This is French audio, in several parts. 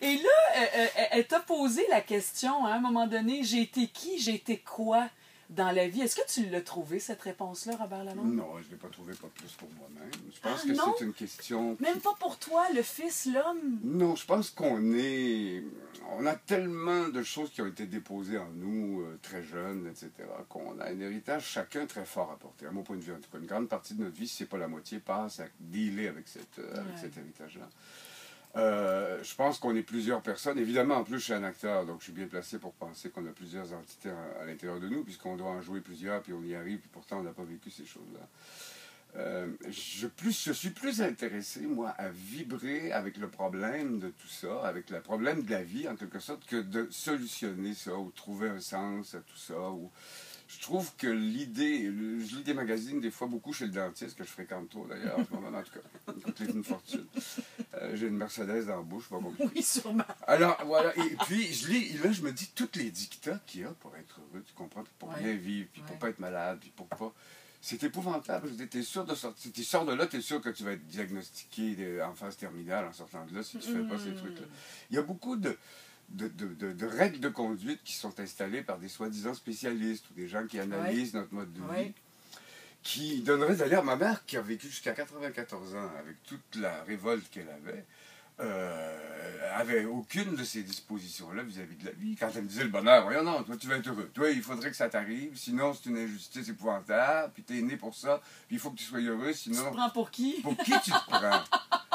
Et là, elle t'a posé la question, hein, à un moment donné, j'ai été qui, j'ai été quoi dans la vie? Est-ce que tu l'as trouvé, cette réponse-là, Robert Lalonde? Non, je ne l'ai pas trouvé, pas plus pour moi-même. Je pense Ah, que non? c'est une question... Même pas pour toi, le fils, l'homme? Non, je pense qu'on est... On a tellement de choses qui ont été déposées en nous, très jeunes, etc., qu'on a un héritage chacun très fort à porter, à mon point de vue. En tout cas, une grande partie de notre vie, si ce n'est pas la moitié, passe à dealer avec cet héritage-là. Je pense qu'on est plusieurs personnes. Évidemment, en plus, je suis un acteur, donc je suis bien placé pour penser qu'on a plusieurs entités à l'intérieur de nous, puisqu'on doit en jouer plusieurs, puis on y arrive, puis pourtant, on n'a pas vécu ces choses-là. Je suis plus intéressé, moi, à vibrer avec le problème de tout ça, avec le problème de la vie, en quelque sorte, que de solutionner ça, ou trouver un sens à tout ça, ou... Je trouve que l'idée, je lis des magazines des fois beaucoup chez le dentiste, que je fréquente trop d'ailleurs en ce moment, en tout cas, ça coûte une fortune. J'ai une Mercedes dans la bouche, pas beaucoup. Oui, sûrement. Alors voilà, et puis je lis, et là je me dis, toutes les dictats qu'il y a pour être heureux, tu comprends, pour bien vivre, puis pour pas être malade, puis pour pas... C'est épouvantable, t'es sûr de sortir, si tu sors de là, t'es sûr que tu vas être diagnostiqué en phase terminale en sortant de là, si tu fais pas ces trucs-là. Il y a beaucoup de règles de conduite qui sont installées par des soi-disant spécialistes ou des gens qui analysent notre mode de vie, qui donneraient d'ailleurs, ma mère qui a vécu jusqu'à 94 ans avec toute la révolte qu'elle avait aucune de ces dispositions-là vis-à-vis de la vie. Quand elle me disait le bonheur, voyons non, toi tu vas être heureux, toi il faudrait que ça t'arrive, sinon c'est une injustice épouvantable, puis t'es né pour ça, puis il faut que tu sois heureux, sinon... Tu te prends pour qui? Pour qui tu te prends?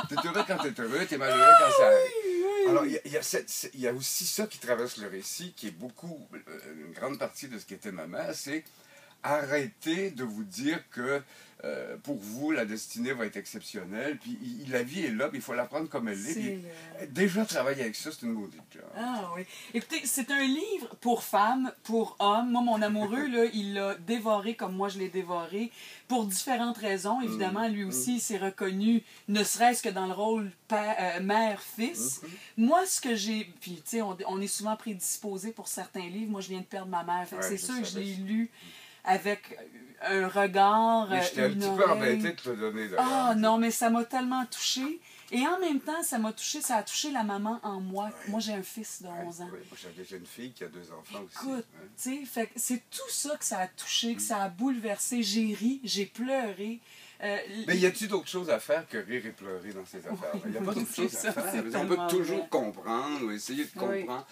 T'es heureux quand t'es heureux, t'es malheureux quand ça arrive. Alors, il y a aussi ça qui traverse le récit, qui est beaucoup, une grande partie de ce qu'était ma mère, c'est arrêtez de vous dire que pour vous, la destinée va être exceptionnelle, puis la vie est là, puis il faut la prendre comme elle est. Déjà, travailler avec ça, c'est une maudite job. Ah oui. Écoutez, c'est un livre pour femmes, pour hommes. Moi, mon amoureux, là, il l'a dévoré comme moi je l'ai dévoré, pour différentes raisons. Évidemment, lui aussi, il s'est reconnu, ne serait-ce que dans le rôle mère-fils. Moi, ce que j'ai... Puis, tu sais, on est souvent prédisposé pour certains livres. Moi, je viens de perdre ma mère. Fait que c'est sûr que je l'ai lu avec un regard, j'étais un petit peu embêté de te le donner. Ah non, mais ça m'a tellement touchée. Et en même temps, ça a touché la maman en moi. Moi, j'ai un fils de 11 ans. Moi, j'ai une fille qui a 2 enfants aussi. Écoute, tu sais, c'est tout ça que ça a touché, que ça a bouleversé. J'ai ri, j'ai pleuré. Mais y a-t-il d'autres choses à faire que rire et pleurer dans ces affaires? Il n'y a pas d'autres choses à faire. On peut toujours comprendre ou essayer de comprendre.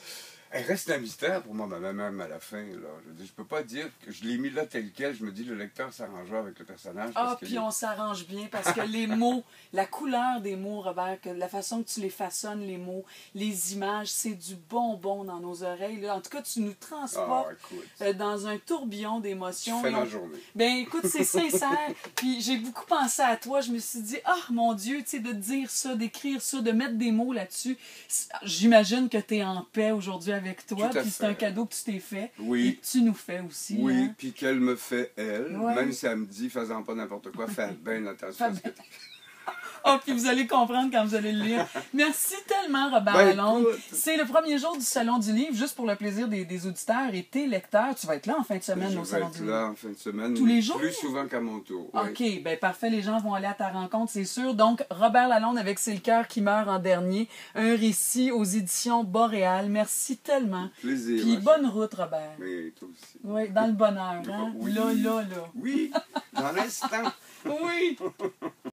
Elle reste un mystère pour moi, même à la fin. Là. Je peux pas dire que je l'ai mis là tel quel. Je me dis, le lecteur s'arrangera avec le personnage. Ah, puis on s'arrange bien parce que les mots, la couleur des mots, Robert, la façon que tu les façonnes, les mots, les images, c'est du bonbon dans nos oreilles. Là. En tout cas, tu nous transportes dans un tourbillon d'émotions. Tu fais ma journée. Ben écoute, c'est sincère. Puis j'ai beaucoup pensé à toi. Je me suis dit, ah mon Dieu, tu sais, de dire ça, d'écrire ça, de mettre des mots là-dessus. J'imagine que tu es en paix aujourd'hui avec toi, puis c'est un cadeau que tu t'es fait, et que tu nous fais aussi. Oui, puis qu'elle me fait, elle, même si elle me dit, faisant pas n'importe quoi, fais bien attention à ce que tu... Ah, puis vous allez comprendre quand vous allez le lire. Merci tellement, Robert Lalonde. C'est le premier jour du Salon du Livre, juste pour le plaisir des auditeurs et tes lecteurs. Tu vas être là en fin de semaine au Salon du Livre. Je vais être là en fin de semaine. Tous les jours? Plus souvent qu'à mon tour. OK, bien parfait. Les gens vont aller à ta rencontre, c'est sûr. Donc, Robert Lalonde avec C'est le cœur qui meurt en dernier. Un récit aux éditions Boréal. Merci tellement. Plaisir. Puis bonne route, Robert. Oui, toi aussi. Oui, dans le bonheur. Hein? Oui. Là. Oui, dans l'instant. Oui.